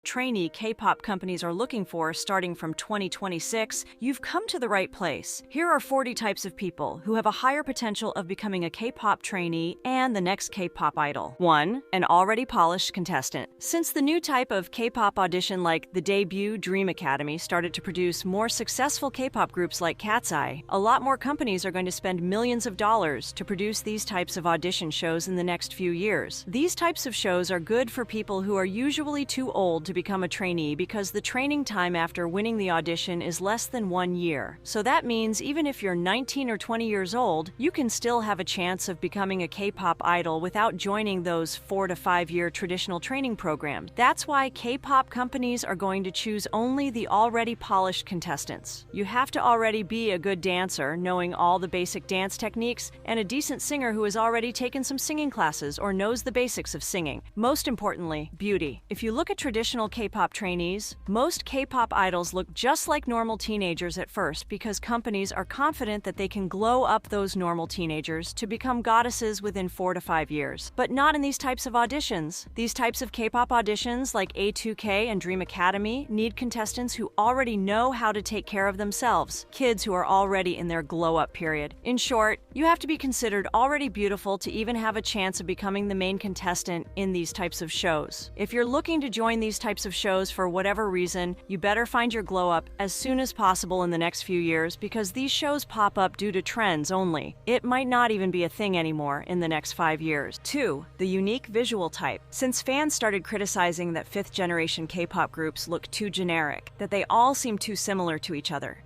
trainee K-pop companies are looking for starting from 2026, you've come to the right place. Here are 40 types of people who have a higher potential of becoming a K-pop trainee and the next K-pop idol. 1. An already polished contestant. Since the new type of K-pop audition like the debut Dream Academy started to produce more successful K-pop groups like Cat's Eye, a lot more companies are going to spend millions of dollars to produce these types of audition shows in the next few years. These types of shows are good for people who are usually too old to become a trainee because the training time after winning the audition is less than 1 year. So that means even if you're 19 or 20 years old, you can still have a chance of becoming a K-pop idol without joining those 4 to 5 year traditional training programs. That's why K-pop companies are going to choose only the already polished contestants. You have to already be a good dancer, knowing all the basic dance techniques, and a decent singer who has already taken some singing classes or knows the basics of singing. Most importantly, beauty. If you look at traditional K-pop trainees, most K-pop idols look just like normal teenagers at first because companies are confident that they can glow up those normal teenagers to become goddesses within 4 to 5 years. But not in these types of auditions. These types of K-pop auditions like A2K and Dream Academy need contestants who already know how to take care of themselves, kids who are already in their glow-up period. In short, you have to be considered already beautiful to even have a chance of becoming the main contestant in these types of shows. If you're looking to join these types of shows for whatever reason, you better find your glow up as soon as possible in the next few years because these shows pop up due to trends only. It might not even be a thing anymore in the next 5 years. 2. The unique visual type. Since fans started criticizing that 5th generation K-pop groups look too generic, that they all seem too similar to each other,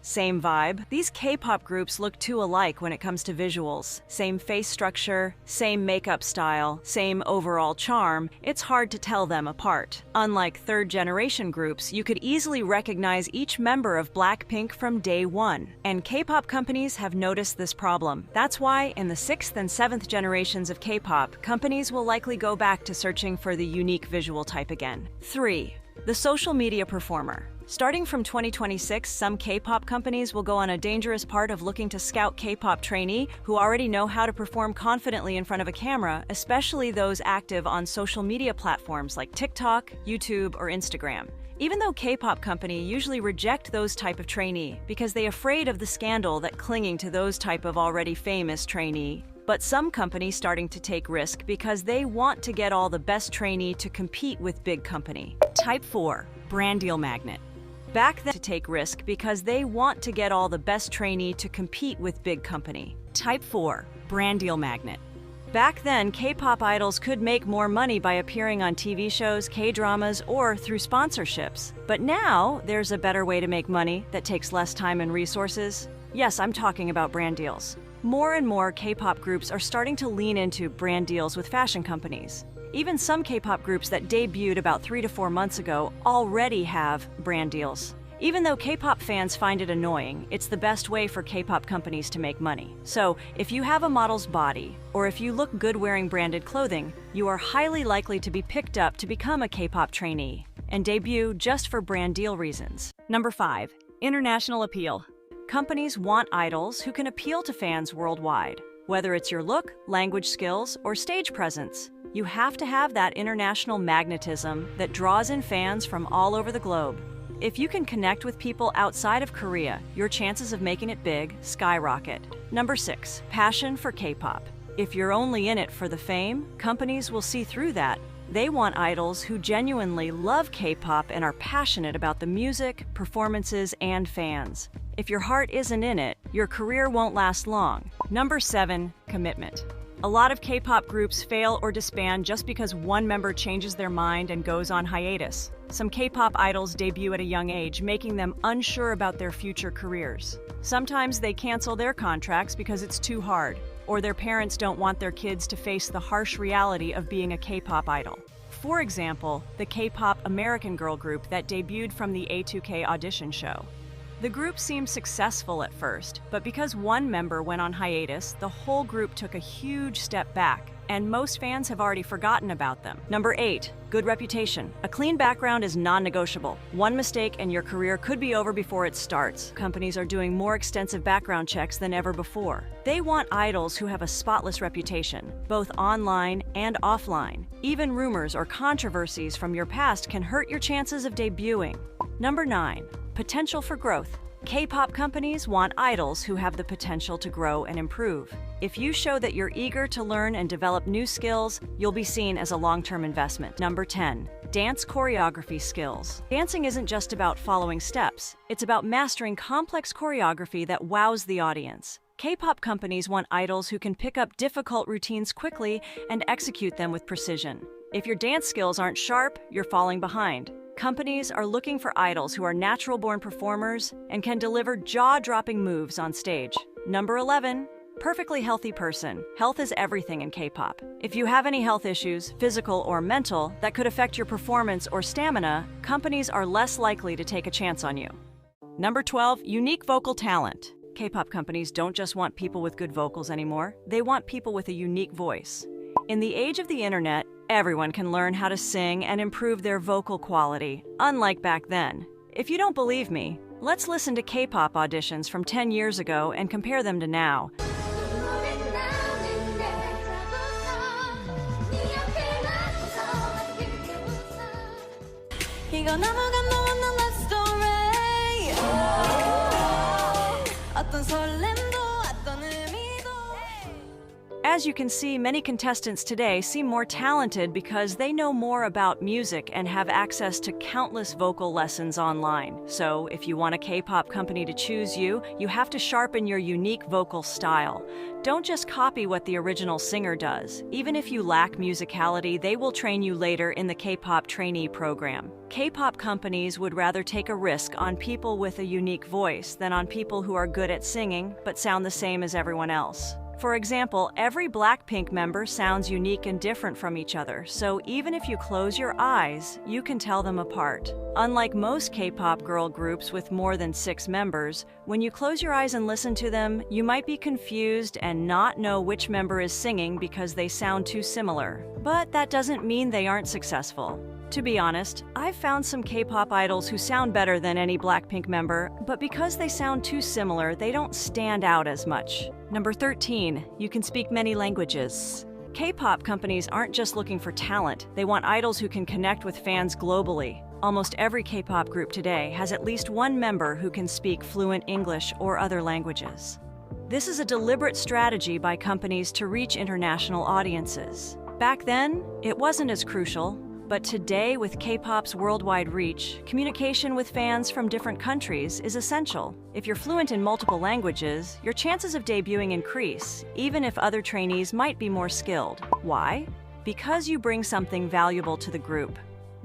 same vibe, these K-pop groups look too alike when it comes to visuals. Same face structure, same makeup style, same overall charm, it's hard to tell them apart. Unlike 3rd generation groups, you could easily recognize each member of Blackpink from day one. And K-pop companies have noticed this problem. That's why in the 6th and 7th generations of K-pop, companies will likely go back to searching for the unique visual type again. 3. The social media performer. Starting from 2026, some K-pop companies will go on a dangerous part of looking to scout K-pop trainee who already know how to perform confidently in front of a camera, especially those active on social media platforms like TikTok, YouTube, or Instagram. Even though K-pop companies usually reject those type of trainee because they're afraid of the scandal that clinging to those type of already famous trainee. But some companies starting to take risk because they want to get all the best trainee to compete with big company. Type 4. Brand deal magnet. Back then to take risk because they want to get all the best trainee to compete with big company. Type 4. Brand deal magnet. Back then, K-pop idols could make more money by appearing on TV shows, K-dramas, or through sponsorships. But now, there's a better way to make money that takes less time and resources. Yes, I'm talking about brand deals. More and more K-pop groups are starting to lean into brand deals with fashion companies. Even some K-pop groups that debuted about 3 to 4 months ago already have brand deals. Even though K-pop fans find it annoying, it's the best way for K-pop companies to make money. So, if you have a model's body, or if you look good wearing branded clothing, you are highly likely to be picked up to become a K-pop trainee and debut just for brand deal reasons. Number 5. International appeal. Companies want idols who can appeal to fans worldwide. Whether it's your look, language skills, or stage presence, you have to have that international magnetism that draws in fans from all over the globe. If you can connect with people outside of Korea, your chances of making it big skyrocket. Number 6. Passion for K-pop. If you're only in it for the fame, companies will see through that. They want idols who genuinely love K-pop and are passionate about the music, performances, and fans. If your heart isn't in it, your career won't last long. Number 7. Commitment. A lot of K-pop groups fail or disband just because one member changes their mind and goes on hiatus. Some K-pop idols debut at a young age, making them unsure about their future careers. Sometimes they cancel their contracts because it's too hard, or their parents don't want their kids to face the harsh reality of being a K-pop idol. For example, the K-pop American girl group that debuted from the A2K audition show. The group seemed successful at first, but because one member went on hiatus, the whole group took a huge step back. and most fans have already forgotten about them. Number 8, good reputation. A clean background is non-negotiable. One mistake and your career could be over before it starts. Companies are doing more extensive background checks than ever before. They want idols who have a spotless reputation, both online and offline. Even rumors or controversies from your past can hurt your chances of debuting. Number 9, potential for growth. K-pop companies want idols who have the potential to grow and improve. If you show that you're eager to learn and develop new skills, you'll be seen as a long-term investment. Number 10, dance choreography skills. Dancing isn't just about following steps. It's about mastering complex choreography that wows the audience. K-pop companies want idols who can pick up difficult routines quickly and execute them with precision. If your dance skills aren't sharp, you're falling behind. Companies are looking for idols who are natural-born performers and can deliver jaw-dropping moves on stage. Number 11, perfectly healthy person. Health is everything in K-pop. If you have any health issues, physical or mental, that could affect your performance or stamina, companies are less likely to take a chance on you. Number 12, unique vocal talent. K-pop companies don't just want people with good vocals anymore. They want people with a unique voice. In the age of the internet, everyone can learn how to sing and improve their vocal quality, unlike back then. If you don't believe me, let's listen to K-pop auditions from 10 years ago and compare them to now. As you can see, many contestants today seem more talented because they know more about music and have access to countless vocal lessons online. So, if you want a K-pop company to choose you, you have to sharpen your unique vocal style. Don't just copy what the original singer does. Even if you lack musicality, they will train you later in the K-pop trainee program. K-pop companies would rather take a risk on people with a unique voice than on people who are good at singing but sound the same as everyone else. For example, every Blackpink member sounds unique and different from each other, so even if you close your eyes, you can tell them apart. Unlike most K-pop girl groups with more than 6 members, when you close your eyes and listen to them, you might be confused and not know which member is singing because they sound too similar. But that doesn't mean they aren't successful. To be honest, I've found some K-pop idols who sound better than any Blackpink member, but because they sound too similar, they don't stand out as much. Number 13, you can speak many languages. K-pop companies aren't just looking for talent, they want idols who can connect with fans globally. Almost every K-pop group today has at least one member who can speak fluent English or other languages. This is a deliberate strategy by companies to reach international audiences. Back then, it wasn't as crucial. But today, with K-pop's worldwide reach, communication with fans from different countries is essential. If you're fluent in multiple languages, your chances of debuting increase, even if other trainees might be more skilled. Why? Because you bring something valuable to the group.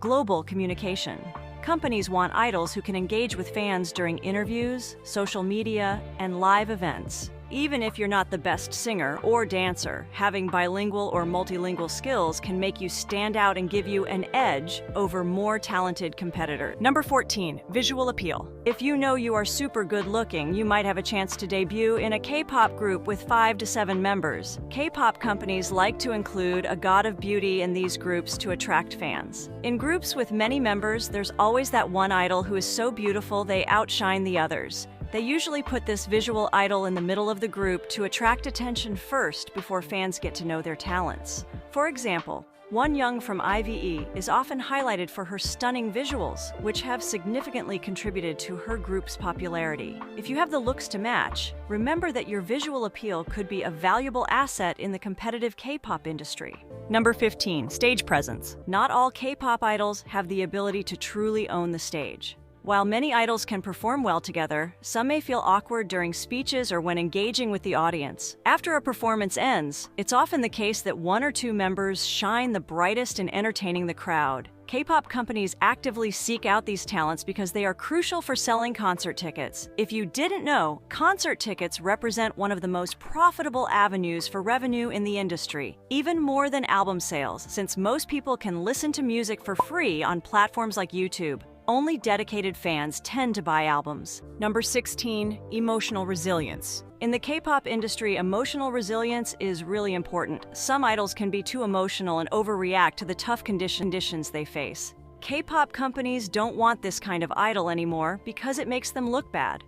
Global communication. Companies want idols who can engage with fans during interviews, social media, and live events. Even if you're not the best singer or dancer, having bilingual or multilingual skills can make you stand out and give you an edge over more talented competitors. Number 14, visual appeal. If you know you are super good looking, you might have a chance to debut in a K-pop group with 5 to 7 members. K-pop companies like to include a god of beauty in these groups to attract fans. In groups with many members, there's always that one idol who is so beautiful they outshine the others. They usually put this visual idol in the middle of the group to attract attention first before fans get to know their talents. For example, Wonyoung from IVE is often highlighted for her stunning visuals, which have significantly contributed to her group's popularity. If you have the looks to match, remember that your visual appeal could be a valuable asset in the competitive K-pop industry. Number 15, stage presence. Not all K-pop idols have the ability to truly own the stage. While many idols can perform well together, some may feel awkward during speeches or when engaging with the audience. After a performance ends, it's often the case that 1 or 2 members shine the brightest in entertaining the crowd. K-pop companies actively seek out these talents because they are crucial for selling concert tickets. If you didn't know, concert tickets represent one of the most profitable avenues for revenue in the industry, even more than album sales, since most people can listen to music for free on platforms like YouTube. only dedicated fans tend to buy albums. Number 16, emotional resilience. In the K-pop industry, emotional resilience is really important. Some idols can be too emotional and overreact to the tough conditions they face. K-pop companies don't want this kind of idol anymore because it makes them look bad.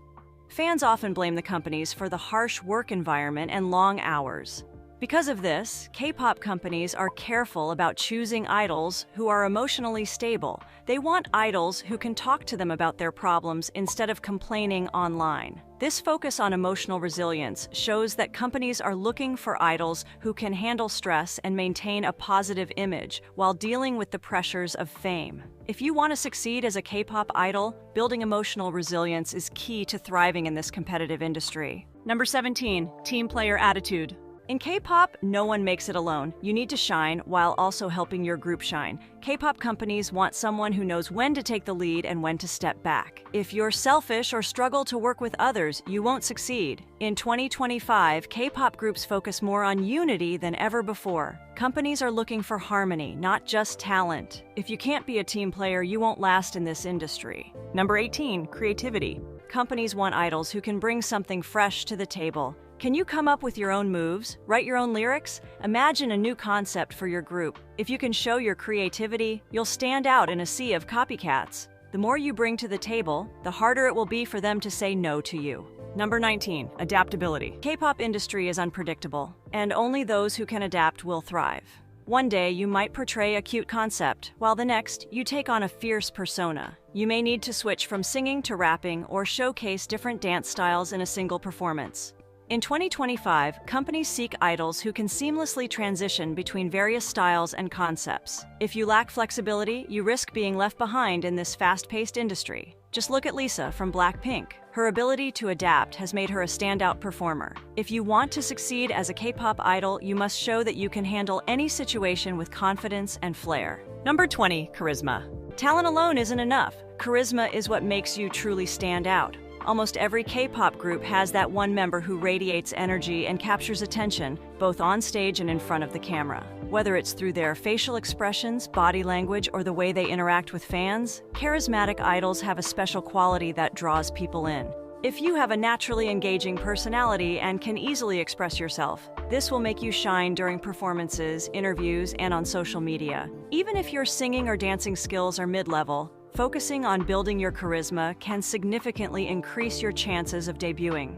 Fans often blame the companies for the harsh work environment and long hours. Because of this, K-pop companies are careful about choosing idols who are emotionally stable. They want idols who can talk to them about their problems instead of complaining online. This focus on emotional resilience shows that companies are looking for idols who can handle stress and maintain a positive image while dealing with the pressures of fame. If you want to succeed as a K-pop idol, building emotional resilience is key to thriving in this competitive industry. Number 17, team player attitude. In K-pop, no one makes it alone. You need to shine while also helping your group shine. K-pop companies want someone who knows when to take the lead and when to step back. If you're selfish or struggle to work with others, you won't succeed. In 2025, K-pop groups focus more on unity than ever before. Companies are looking for harmony, not just talent. If you can't be a team player, you won't last in this industry. Number 18, creativity. Companies want idols who can bring something fresh to the table. Can you come up with your own moves, write your own lyrics? Imagine a new concept for your group. If you can show your creativity, you'll stand out in a sea of copycats. The more you bring to the table, the harder it will be for them to say no to you. Number 19, adaptability. K-pop industry is unpredictable, and only those who can adapt will thrive. One day, you might portray a cute concept, while the next, you take on a fierce persona. You may need to switch from singing to rapping or showcase different dance styles in a single performance. In 2025, companies seek idols who can seamlessly transition between various styles and concepts. If you lack flexibility, you risk being left behind in this fast-paced industry. Just look at Lisa from Blackpink. Her ability to adapt has made her a standout performer. If you want to succeed as a K-pop idol, you must show that you can handle any situation with confidence and flair. Number 20, charisma. Talent alone isn't enough. Charisma is what makes you truly stand out. Almost every K-pop group has that one member who radiates energy and captures attention, both on stage and in front of the camera. Whether it's through their facial expressions, body language, or the way they interact with fans, charismatic idols have a special quality that draws people in. If you have a naturally engaging personality and can easily express yourself, this will make you shine during performances, interviews, and on social media. Even if your singing or dancing skills are mid-level, focusing on building your charisma can significantly increase your chances of debuting.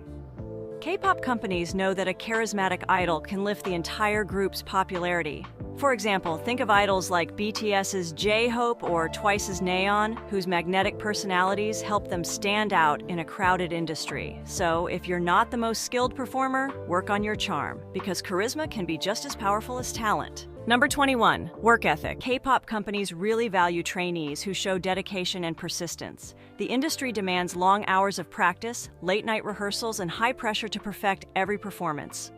K-pop companies know that a charismatic idol can lift the entire group's popularity. For example, think of idols like BTS's J-Hope or Twice's Nayeon, whose magnetic personalities help them stand out in a crowded industry. So, if you're not the most skilled performer, work on your charm, because charisma can be just as powerful as talent. Number 21, work ethic. K-pop companies really value trainees who show dedication and persistence. The industry demands long hours of practice, late-night rehearsals, and high pressure to perfect every performance.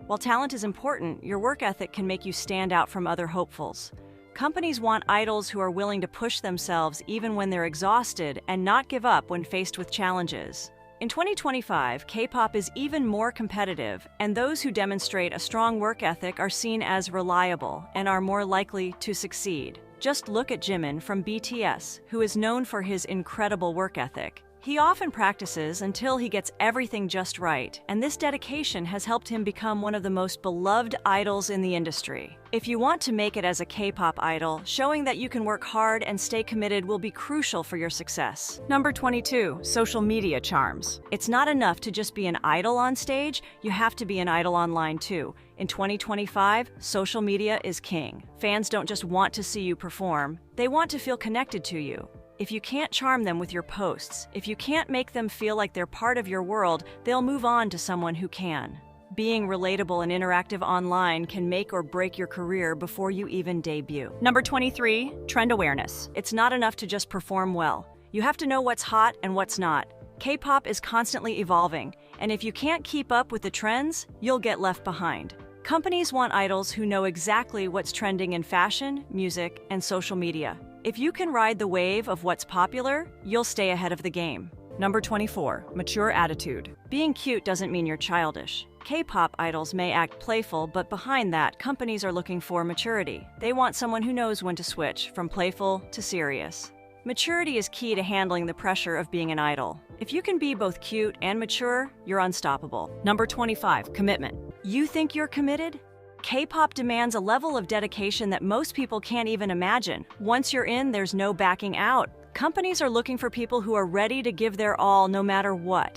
While talent is important, your work ethic can make you stand out from other hopefuls. Companies want idols who are willing to push themselves even when they're exhausted and not give up when faced with challenges. In 2025, K-pop is even more competitive, and those who demonstrate a strong work ethic are seen as reliable and are more likely to succeed. Just look at Jimin from BTS, who is known for his incredible work ethic. He often practices until he gets everything just right, and this dedication has helped him become one of the most beloved idols in the industry. If you want to make it as a K-pop idol, showing that you can work hard and stay committed will be crucial for your success. Number 22, social media charms. It's not enough to just be an idol on stage, you have to be an idol online too. In 2025, social media is king. Fans don't just want to see you perform, they want to feel connected to you. If you can't charm them with your posts, if you can't make them feel like they're part of your world, they'll move on to someone who can. Being relatable and interactive online can make or break your career before you even debut. Number 23, trend awareness. It's not enough to just perform well. You have to know what's hot and what's not. K-pop is constantly evolving, and if you can't keep up with the trends, you'll get left behind. Companies want idols who know exactly what's trending in fashion, music, and social media. If you can ride the wave of what's popular, you'll stay ahead of the game. Number 24, mature attitude. Being cute doesn't mean you're childish. K-pop idols may act playful, but behind that, companies are looking for maturity. They want someone who knows when to switch from playful to serious. Maturity is key to handling the pressure of being an idol. If you can be both cute and mature, you're unstoppable. Number 25, commitment. You think you're committed? K-pop demands a level of dedication that most people can't even imagine. Once you're in, there's no backing out. Companies are looking for people who are ready to give their all no matter what.